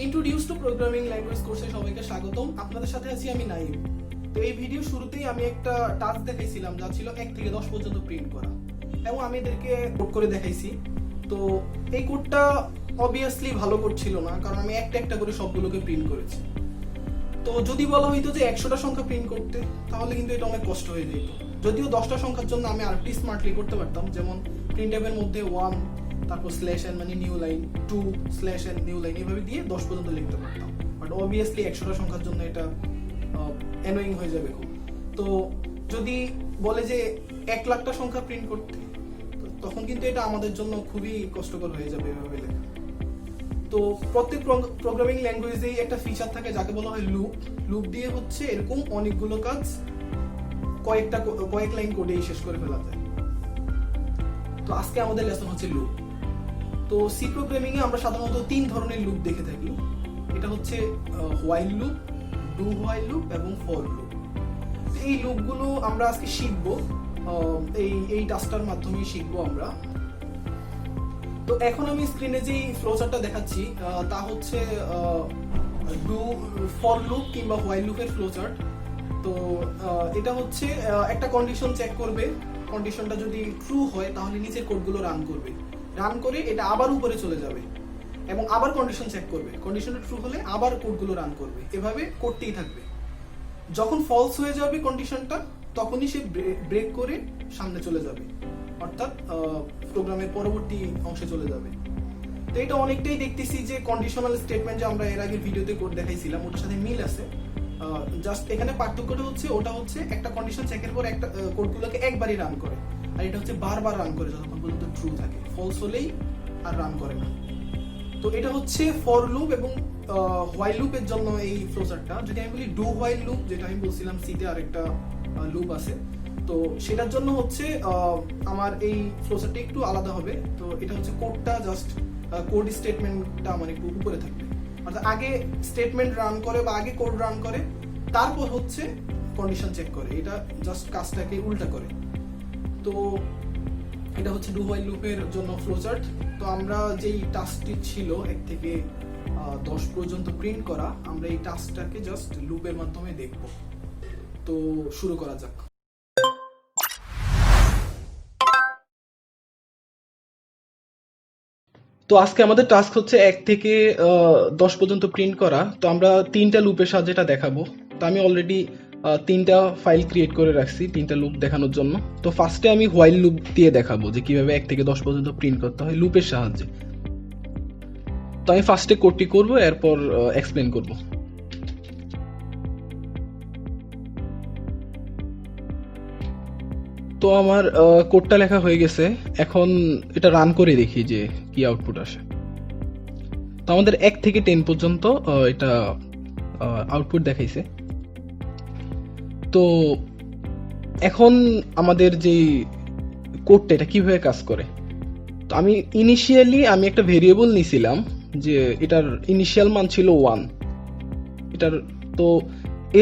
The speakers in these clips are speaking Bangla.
ইন্ট্রোডিউস টু প্রোগ্রামিং ল্যাঙ্গুয়েজ কোর্সে সবাইকে স্বাগতম। আপনাদের সাথে আছি আমি নাইম। তো এই ভিডিও শুরুতেই আমি একটা টাস্ক দেখাইছিলাম যা ছিল 1 থেকে 10 পর্যন্ত প্রিন্ট করা, এবং আমি এদেরকে কোড করে দেখাইছি। তো এই কোডটা অবভিয়াসলি ভালো কোড ছিল না, কারণ আমি একটা একটা করে সবগুলোকে প্রিন্ট করেছি। তো যদি বলা হইতো যে 100টা সংখ্যা প্রিন্ট করতে, তাহলে কিন্তু এটা অনেক কষ্ট হয়ে যেত। যদিও 10টা সংখ্যার জন্য আমি আরেকটি স্মার্টলি করতে পারতাম, যেমন প্রিন্ট এর মধ্যে 1 তারপর স্ল্যাশ এন মানে new line, 2 slash N new line এভাবে দিয়ে 10 পর্যন্ত লিখতে পারতাম। বাট অবভিয়াসলি 100টা সংখ্যার জন্য এটা অ্যানোয়িং হয়ে যাবে খুব। তো যদি বলে যে 1 লাখটা সংখ্যা প্রিন্ট করতে, তখন কিন্তু এটা আমাদের জন্য খুবই কষ্টকর হয়ে যাবে এভাবে লেখা। তো প্রত্যেক প্রোগ্রামিং ল্যাঙ্গুয়েজেই একটা ফিচার থাকে যাকে বলা হয় লুপ। লুপ দিয়ে হচ্ছে এরকম অনেকগুলো কাজ কয়েক লাইন কোডেই শেষ করে ফেলা যায়। তো আজকে আমাদের লেসন হচ্ছে লুপ। তো সি প্রোগ্রামিং এ আমরা সাধারণত 3 ধরনের লুপ দেখে থাকি। এটা হচ্ছে while loop, do while loop এবং ফর লুপ। এই লুপগুলো আমরা আজকে শিখবো, এই টাস্কটার মাধ্যমেই শিখবো আমরা। তো এখন আমি স্ক্রিনে যে ফ্লোচার্টটা দেখাচ্ছি তা হচ্ছে ডু ফর লুপ কিংবা হোয়াইল লুপের ফ্লোচার্ট। তো এটা হচ্ছে একটা কন্ডিশন চেক করবে, কন্ডিশনটা যদি ট্রু হয় তাহলে নিচের কোডগুলো রান করবে, রান করে এটা আবার উপরে চলে যাবে এবং আবার কন্ডিশন চেক করবে, কন্ডিশনটা ট্রু হলে আবার কোডগুলো রান করবে, এভাবে করতেই থাকবে। যখন ফলস হয়ে যাবে কন্ডিশনটা, তখনই সে ব্রেক করে সামনে চলে যাবে, অর্থাৎ প্রোগ্রামের পরবর্তী অংশে চলে যাবে। তো এটা অনেকটাই দেখতেছি যে কন্ডিশনাল স্টেটমেন্ট যে আমরা এর আগের ভিডিওতে কোড দেখাইছিলাম ওটার সাথে মিল আছে। জাস্ট এখানে পার্থক্যটা হচ্ছে ওটা হচ্ছে একটা কন্ডিশন চেকের পর একটা কোডগুলোকে একবারই রান করে, আর এটা হচ্ছে বারবার রান করে যতক্ষণ পর্যন্ত ট্রু থাকে, ফলস হলেই আর রান করে না। তো এটা হচ্ছে ফর লুপ এবং হোয়াইল লুপের জন্য এই ফ্লোচার্টটা। যদি আমি বলি ডু হোয়াইল লুপ, যেটা আমি বলছিলাম সিতে আরেকটা লুপ আছে, তো সেটার জন্য হচ্ছে আমার এই ফ্লোচার্টটা একটু আলাদা হবে। তো এটা হচ্ছে কোডটা জাস্ট কোড স্টেটমেন্টটা আমার একটু উপরে থাকবে, অর্থাৎ আগে স্টেটমেন্ট রান করে বা আগে কোড রান করে তারপর হচ্ছে কন্ডিশন চেক করে, এটা জাস্ট কাজটাকে উল্টা করে। তো এটা হচ্ছে ডু হোয়াইল লুপের জন্য ফ্লোচার্ট। তো আমরা যেই টাস্কটি ছিল 1 থেকে 10 পর্যন্ত প্রিন্ট করা, আমরা এই টাস্কটাকে জাস্ট লুপের মাধ্যমে দেখব। তো শুরু করা যাক। তো আজকে আমাদের টাস্ক হচ্ছে 1 থেকে 10 পর্যন্ত প্রিন্ট করা। তো আমরা 3টা লুপের সাহায্যে এটা দেখাবো। তো আমি অলরেডি 3টা ফাইল ক্রিয়েট করে রাখছি 3টা লুপ দেখানোর জন্য। তো ফার্স্টে আমি হোয়াইল লুপ দিয়ে দেখাবো যে কিভাবে 1 থেকে 10 পর্যন্ত প্রিন্ট করতে হয় লুপের সাহায্যে। তো আমি ফার্স্টে কোডটি করব, এরপর এক্সপ্লেন করব। তো আমার কোডটা লেখা হয়ে গেছে, এখন এটা রান করে দেখি যে কি আউটপুট আসে। তো আমাদের 1 থেকে 10 পর্যন্ত এটা আউটপুট দেখাইছে। তো এখন আমাদের যে কোডটা এটা কিভাবে কাজ করে। তো আমি ইনিশিয়ালি একটা ভেরিয়েবল নিয়েছিলাম যে এটার ইনিশিয়াল মান ছিল 1 এটার। তো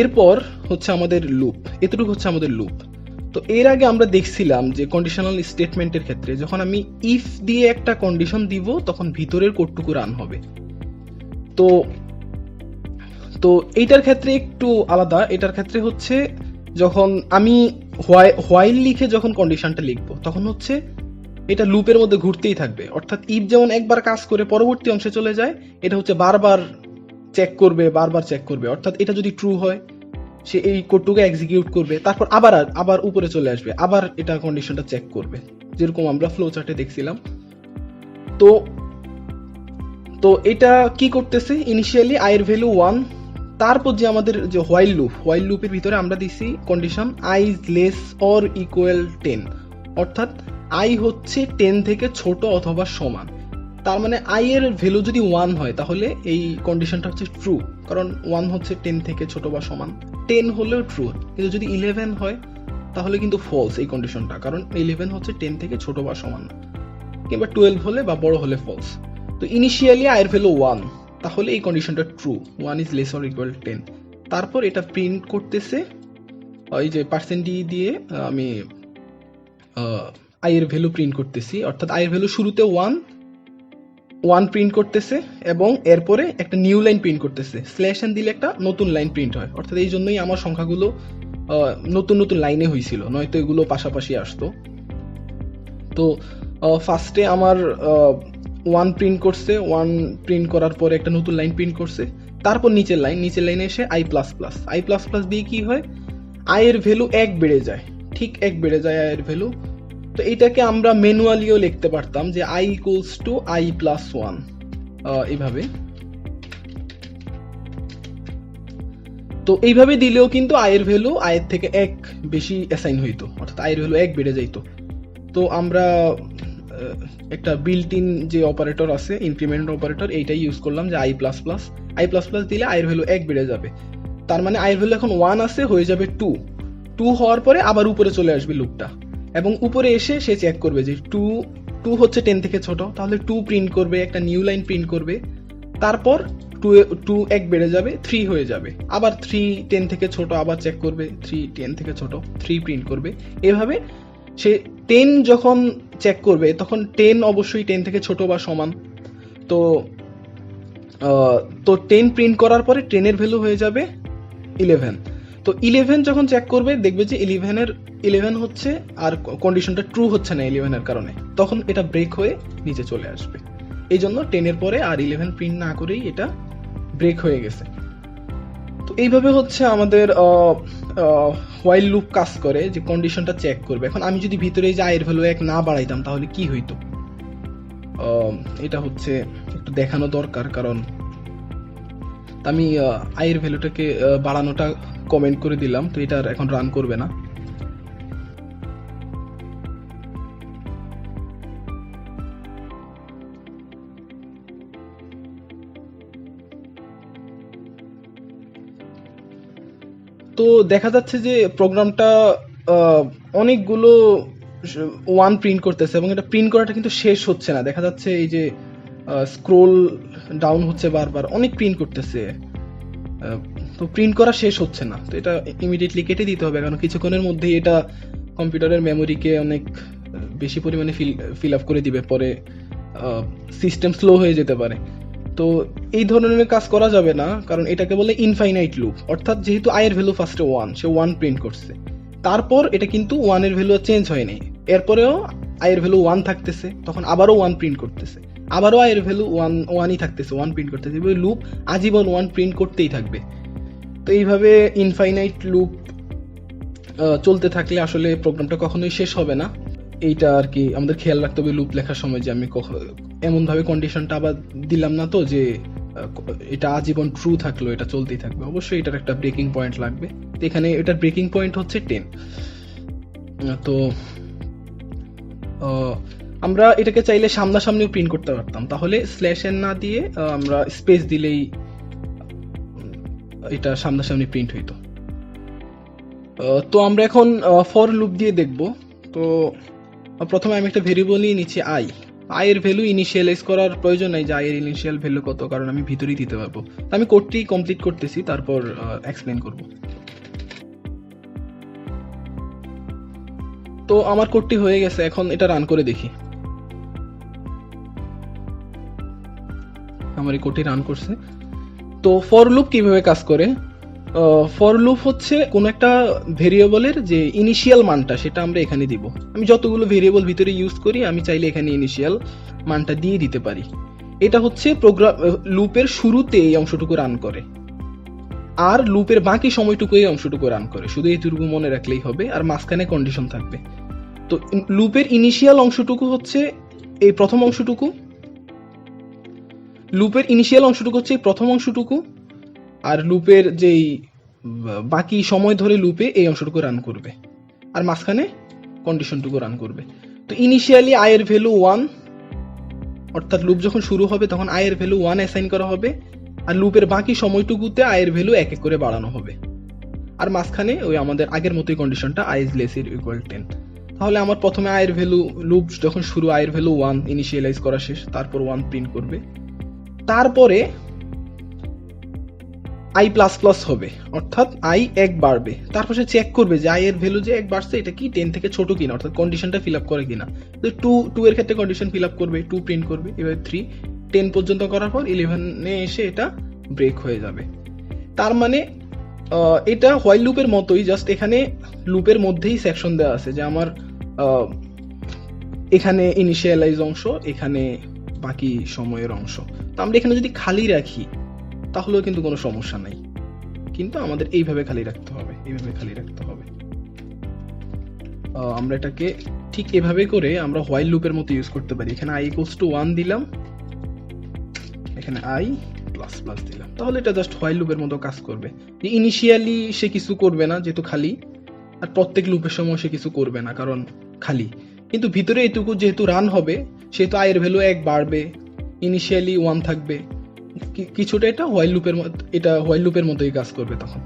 এরপর হচ্ছে আমাদের লুপ, এতটুকু হচ্ছে আমাদের লুপ। তো এর আগে আমরা দেখছিলাম যে কন্ডিশনাল স্টেটমেন্টের ক্ষেত্রে যখন আমি ইফ দিয়ে একটা কন্ডিশন দিব তখন ভিতরের কোডটুকু রান হবে। তো তো এইটার ক্ষেত্রে একটু আলাদা। এটার ক্ষেত্রে হচ্ছে যখন আমি হোয়াইল লিখে যখন কন্ডিশনটা লিখবো তখন হচ্ছে এটা লুপের মধ্যে ঘুরতেই থাকবে, অর্থাৎ ইফ যেমন একবার কাজ করে পরবর্তী অংশে চলে যায়, এটা হচ্ছে বারবার চেক করবে, অর্থাৎ এটা যদি ট্রু হয় সে এই কোডটুকু এক্সিকিউট করবে, তারপর আবার উপরে চলে আসবে, আবার এটা কন্ডিশনটা চেক করবে, যেরকম আমরা ফ্লো চার্টে দেখছিলাম। তো তো এটা কি করতেছে, ইনিশিয়ালি আই এর ভ্যালু 1, তারপর যে আমাদের যে হোয়াইল লুপের ভিতরে আমরা দিছি condition I is less or equal 10, অর্থাৎ আই হচ্ছে 10 থেকে ছোট অথবা সমান। তার মানে আই এর ভ্যালু যদি 1 হয় তাহলে এই কন্ডিশনটা হচ্ছে ট্রু, কারণ 1 হচ্ছে 10 থেকে ছোট বা সমান, 10 হলেও ট্রু। কিন্তু যদি 11 হয় তাহলে কিন্তু ফলস এই কন্ডিশনটা, কারণ 11 হচ্ছে 10 থেকে ছোট বা সমান না, কিংবা 12 হলে বা বড় হলে ফলস। তো ইনিশিয়ালি আই এর ভ্যালু 1, তাহলে এই কন্ডিশনটা true, 1 is less or equal 10। তারপর এটা প্রিন্ট করতেছে এই যে %d দিয়ে আমি আই এর ভ্যালু প্রিন্ট করতেছি, অর্থাৎ আই এর ভ্যালু শুরুতে 1, ওয়ান প্রিন্ট করতেছে এবং এরপরে একটা নিউ লাইন প্রিন্ট করতেছে, স্ল্যাশ এন দিলে একটা নতুন লাইন প্রিন্ট হয়। অর্থাৎ এই জন্যই আমার সংখ্যাগুলো নতুন নতুন লাইনে হয়েছিল, নয়তো এগুলো পাশাপাশি আসতো। তো ফার্স্টে আমার ওয়ান প্রিন্ট করছে, ওয়ান প্রিন্ট করার পরে একটা নতুন লাইন প্রিন্ট করছে, তারপর নিচের লাইনে এসে I plus plus, I plus plus দিয়ে কি হয়, আয়ের ভ্যালু এক বেড়ে যায়, ঠিক এক বেড়ে যায় আয়ের ভ্যালু। তো এটাকে আমরা ম্যানুয়ালিও লিখতে পারতাম যে I equals to I plus one, এইভাবে। তো এইভাবে দিলেও কিন্তু আয়ের ভ্যালু আয়ের থেকে এক বেশি অ্যাসাইন হইতো, অর্থাৎ আয়ের ভ্যালু এক বেড়ে যাইতো। তো আমরা একটা বিল্ট ইন যে অপারেটর আছে, ইনক্রিমেন্ট অপারেটর, এইটাই ইউজ করলাম যে I plus plus, I plus plus দিলে আয়ের ভ্যালু এক বেড়ে যাবে। তার মানে আয়ের ভ্যালু এখন ওয়ান আছে, হয়ে যাবে টু, টু হওয়ার পরে আবার উপরে চলে আসবে লুপটা, এবং উপরে এসে সে চেক করবে যে টু টু হচ্ছে 10 থেকে ছোট, তাহলে টু প্রিন্ট করবে, একটা নিউ লাইন প্রিন্ট করবে, তারপর টু এক বেড়ে যাবে, 3 হয়ে যাবে, আবার 3 10 থেকে ছোট, আবার চেক করবে, 3 10 থেকে ছোট, 3 প্রিন্ট করবে। এভাবে সে 10 যখন চেক করবে তখন 10 অবশ্যই 10 থেকে ছোট বা সমান। তো তো 10 প্রিন্ট করার পরে 10 এর ভ্যালু হয়ে যাবে 11। তো 11 যখন চেক করবে দেখবে যে 11 হচ্ছে, আর কন্ডিশনটা ট্রু হচ্ছে না 11 এর কারণে, তখন এটা ব্রেক হয়ে নিচে চলে আসবে। এই জন্য 10 এর পরে আর 11 প্রিন্ট না করেই এটা ব্রেক হয়ে গেছে। তো এইভাবে হচ্ছে আমাদের হোয়াইল লুপ কাজ করে, যে কন্ডিশনটা চেক করবে। এখন আমি যদি ভিতরে যে আয়ের ভ্যালু এক না বাড়াইতাম তাহলে কি হইতো, এটা হচ্ছে একটু দেখানো দরকার, কারণ আমি আয়ের ভ্যালুটাকে বাড়ানোটা কমেন্ট করে দিলাম, তো এটা এখন রান করবে না। তো দেখা যাচ্ছে যে প্রোগ্রামটা অনেকগুলো ওয়ান প্রিন্ট করতেছে, এবং এটা প্রিন্ট করাটা কিন্তু শেষ হচ্ছে না। দেখা যাচ্ছে এই যে স্ক্রোল ডাউন হচ্ছে, বারবার অনেক প্রিন্ট করতেছে, তো প্রিন্ট করা শেষ হচ্ছে না। তো এটা ইমিডিয়েটলি কেটে দিতে হবে, কারণ কিছুক্ষণের মধ্যেই এটা কম্পিউটারের মেমোরিকে অনেক বেশি পরিমাণে ফিল আপ করে দিবে, পরে সিস্টেম স্লো হয়ে যেতে পারে। তো এই ধরনের কাজ করা যাবে না, কারণ এটাকে বলে ইনফাইনাইট লুপ। অর্থাৎ যেহেতু আয়ের ভ্যালু ফার্স্টে ওয়ান, সে ওয়ান প্রিন্ট করছে, তারপর এটা কিন্তু ওয়ানের ভ্যালু চেঞ্জ হয়নি, এরপরেও আয়ের ভ্যালু ওয়ান থাকতেছে, তখন আবারও ওয়ান প্রিন্ট করতেছে, আবারও আয়ের ভ্যালু ওয়ানই থাকতেছে, ওয়ান প্রিন্ট করতেছে, লুপ আজীবন ওয়ান প্রিন্ট করতেই থাকবে। তো এইভাবে ইনফাইনাইট লুপ চলতে থাকলে আসলে প্রোগ্রামটা কখনোই শেষ হবে না। এইটা আর কি আমাদের খেয়াল রাখতে হবে লুপ লেখার সময়, যে আমি এমন ভাবে কন্ডিশনটা আবার দিলাম না তো যে এটা আজীবন ট্রু থাকলো, এটা চলতেই থাকবে। অবশ্যই এটার একটা ব্রেকিং পয়েন্ট লাগবে। এখানে এটার ব্রেকিং পয়েন্ট হচ্ছে 10। তো আমরা এটাকে চাইলে সামনাসামনিও প্রিন্ট করতে পারতাম, তাহলে স্ল্যাশ এন না দিয়ে আমরা স্পেস দিলেই এটা সামনাসামনি প্রিন্ট হইতো। তো আমরা এখন ফর লুপ দিয়ে দেখব। তো প্রথমে আমি একটা ভেরিয়েবল নিয়ে নিচ্ছি আয়ের ভ্যালু ইনিশিয়ালাইজ করার প্রয়োজন নাই, যে আয়ের ইনিশিয়াল ভ্যালু কত, কারণ আমি ভিতরেই দিতে পারবো। আমি কোডটি কমপ্লিট করতেছি, তারপর এক্সপ্লেন করব। তো আমার কোডটি হয়ে গেছে, এখন এটা রান করে দেখি। আমার এই কোডটি রান করছে। তো ফর লুপ কিভাবে কাজ করে, ফর লুপ হচ্ছে কোন একটা ভেরিয়েবলের যে ইনিশিয়াল মানটা সেটা আমরা এখানে দিব। আমি যতগুলো ভেরিয়েবল ভিতরে ইউজ করি আমি চাইলে এখানে ইনিশিয়াল মানটা দিয়ে দিতে পারি। এটা হচ্ছে প্রোগ্রাম লুপের শুরুতে এই অংশটুকু রান করে, আর লুপের বাকি সময়টুকু এই অংশটুকু রান করে, শুধু এইটুকু মনে রাখলেই হবে, আর মাঝখানে কন্ডিশন থাকবে। তো লুপের ইনিশিয়াল অংশটুকু হচ্ছে এই প্রথম অংশটুকু, লুপের ইনিশিয়াল অংশটুকু হচ্ছে এই প্রথম অংশটুকু, আর লুপের যেই বাকি সময় ধরে লুপে এই অংশটুকু রান করবে, আর মাঝখানে কন্ডিশনটুকু রান করবে। তো ইনিশিয়ালি আয়ের ভ্যালু 1, অর্থাৎ লুপ যখন শুরু হবে তখন আয়ের ভ্যালু 1 অ্যাসাইন করা হবে, আর লুপের বাকি সময়টুকুতে আয়ের ভ্যালু এক এক করে বাড়ানো হবে, আর মাঝখানে ওই আমাদের আগের মতোই কন্ডিশনটা আই ইজ লেস ইকুয়াল 10। তাহলে আমার প্রথমে আয়ের ভ্যালু, লুপ যখন শুরু আয়ের ভ্যালু 1 ইনিশিয়ালাইজ করা শেষ, তারপর 1 প্রিন্ট করবে, তারপরে আই প্লাস প্লাস হবে, অর্থাৎ আই এক বাড়বে, তারপর সে চেক করবে যে আই এর ভ্যালু যে এক বাড়ছে এটা কি 10 থেকে ছোট কিনা, অর্থাৎ কন্ডিশনটা ফিল আপ করে কিনা। তো 2 এর ক্ষেত্রে কন্ডিশন ফিল আপ করবে, 2 প্রিন্ট করবে, এবার 3 10 পর্যন্ত করার পর 11-এ এসে এটা ব্রেক হয়ে যাবে। তার মানে এটা হোয়াইল লুপের মতোই, জাস্ট এখানে লুপের মধ্যেই সেকশন দেওয়া আছে যে আমার এখানে ইনিশিয়ালাইজ অংশ, এখানে বাকি সময়ের অংশ। তো আমরা এখানে যদি খালি রাখি তাহলেও কিন্তু কোনো সমস্যা নাই, কিন্তু আমাদের এইভাবে খালি রাখতে হবে, এইভাবে খালি রাখতে হবে। আমরা এটাকে ঠিক এভাবে করে আমরা হোয়াইল লুপের মতো ইউজ করতে পারি। এখানে i = 1 দিলাম, এখানে i ++ দিলাম, তাহলে এটা জাস্ট হোয়াইল লুপের মতো কাজ করবে। যে ইনিশিয়ালি সে কিছু করবে না যেহেতু খালি, আর প্রত্যেক লুপের সময় সে কিছু করবে না কারণ খালি, কিন্তু ভিতরে এটুকু যেহেতু রান হবে সেহেতু i এর ভ্যালু 1 বাড়বে, ইনিশিয়ালি 1 থাকবে, কিছুটা এটা হোয়াইল লুপের মতোই কাজ করবে তখন।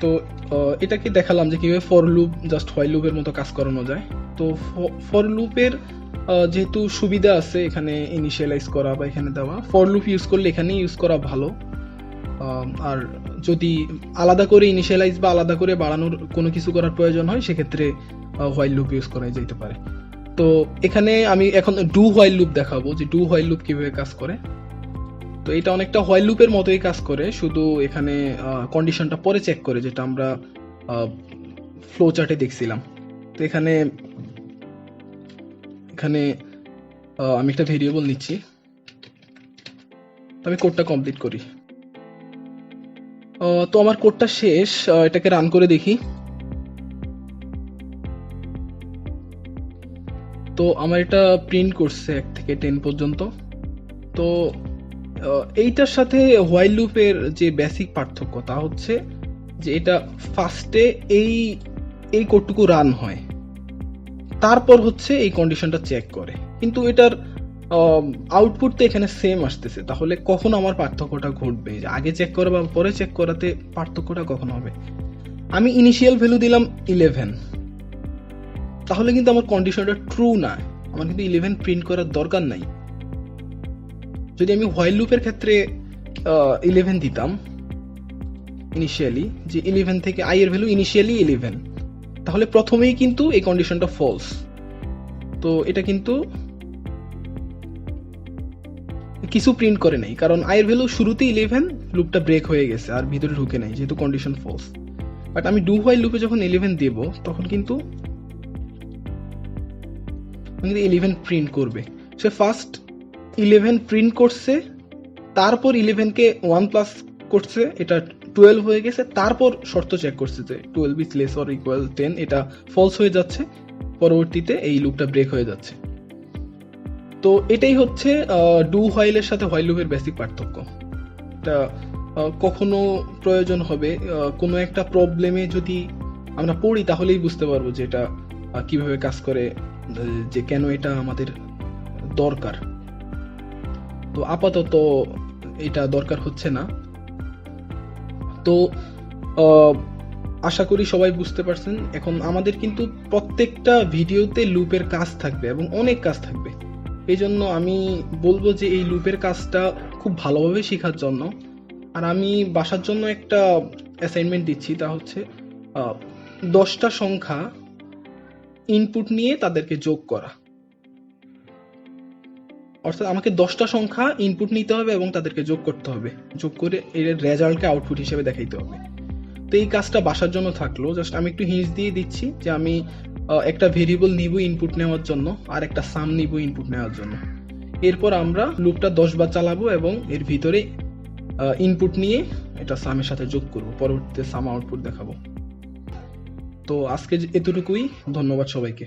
তো এটাকে দেখালাম যে কিভাবে ফর লুপ জাস্ট হোয়াইল লুপের মতো কাজ করানো যায়। তো ফর লুপের যেহেতু সুবিধা আছে এখানে ইনিশিয়ালাইজ করা বা এখানে দেওয়া, ফর লুপ ইউজ করলে এখানে ইউজ করা ভালো। আর যদি আলাদা করে ইনিশিয়ালাইজ বা আলাদা করে বাড়ানোর কোনো কিছু করার প্রয়োজন হয় সেক্ষেত্রে হোয়াইল লুপ ইউজ করা যেতে পারে। তো এখানে আমি এখন ডু হোয়াইল লুপ দেখাবো যে ডু হোয়াইল লুপ কিভাবে কাজ করে। তো এটা অনেকটা হোয়াইল লুপের মতোই কাজ করে, শুধু এখানে কন্ডিশনটা পরে চেক করে, যেটা আমরা ফ্লো চার্টে দেখছিলাম। তো এখানে আমি একটা ভেরিয়েবল নিচ্ছি, তো আমি কোডটা কমপ্লিট করি। তো আমার কোডটা শেষ, এটাকে রান করে দেখি। তো আমার এটা প্রিন্ট করছে 1 থেকে 10 পর্যন্ত। তো এইটার সাথে হোয়াইল লুপের যে বেসিক পার্থক্য তা হচ্ছে যে এটা ফার্স্টে এই কোডটুকু রান হয়, তারপর হচ্ছে এই কন্ডিশনটা চেক করে, কিন্তু এটার আউটপুট তো এখানে সেম আসতেছে। তাহলে কখন আমার পার্থক্যটা ঘটবে, যে আগে চেক করা বা পরে চেক করাতে পার্থক্যটা কখন হবে? আমি ইনিশিয়াল ভ্যালু দিলাম 11, তাহলে কিন্তু আমার কন্ডিশনটা ট্রু না, আমার কিন্তু 11 প্রিন্ট করার দরকার নাই। যদি আমি হোয়াইল লুপের ক্ষেত্রে 11 দিতাম ইনিশিয়ালি, যে 11 থেকে i এর ভ্যালু ইনিশিয়ালি 11, তাহলে প্রথমেই কিন্তু এই কন্ডিশনটা ফলস। তো এটা কিন্তু কিছু প্রিন্ট করে নাই, কারণ i এর ভ্যালু শুরুতে 11, লুপটা ব্রেক হয়ে গেছে আর ভিতরে ঢুকে নাই যেহেতু কন্ডিশন ফলস। বাট আমি ডু হোয়াইল লুপে যখন 11 দেব তখন কিন্তু 11 প্রিন্ট করবে। সে ফার্স্ট 11 প্রিন্ট করছে, তারপর 11 কে 1+ করছে, এটা 12 হয়ে গেছে, তারপর শর্ত চেক করছে যে 12 is less or equal 10, এটা ফলস হয়ে যাচ্ছে, পরবর্তীতে এই লুপটা ব্রেক হয়ে যাচ্ছে। তো এটাই হচ্ছে ডু হোয়াইলের সাথে হোয়াইল লুপের বেসিক পার্থক্য। এটা কখনো প্রয়োজন হবে কোনো একটা প্রবলেমে যদি আমরা পড়ি তাহলেই বুঝতে পারবো যে এটা কিভাবে কাজ করে, যে কেন এটা আমাদের দরকার। তো আপাতত এটা দরকার হচ্ছে না। তো আশা করি সবাই বুঝতে পারছেন। এখন আমাদের কিন্তু প্রত্যেকটা ভিডিওতে লুপের কাজ থাকবে এবং অনেক কাজ থাকবে, এই জন্য আমি বলবো যে এই লুপের কাজটা খুব ভালোভাবে শেখার জন্য। আর আমি বাসার জন্য একটা অ্যাসাইনমেন্ট দিচ্ছি, তা হচ্ছে 10টা সংখ্যা ইনপুট নিয়ে তাদেরকে যোগ করা। অর্থাৎ আমাকে 10টা সংখ্যা ইনপুট নিতে হবে এবং তাদেরকে যোগ করতে হবে, যোগ করে এর রেজাল্টকে আউটপুট হিসেবে দেখাইতে হবে। তো এই কাজটা বাসার জন্য থাকলো, জাস্ট আমি একটু হিন্টস দিয়ে দিচ্ছি যে আমি একটা ভেরিয়েবল নিব ইনপুট নেওয়ার জন্য আর একটা সাম নিব ইনপুট নেওয়ার জন্য। এরপর আমরা লুপটা 10 বার চালাবো এবং এর ভিতরে ইনপুট নিয়ে এটা সামের সাথে যোগ করব, পরবর্তীতে সাম আউটপুট দেখাবো। তো আজকে এতটুকুই, ধন্যবাদ সবাইকে।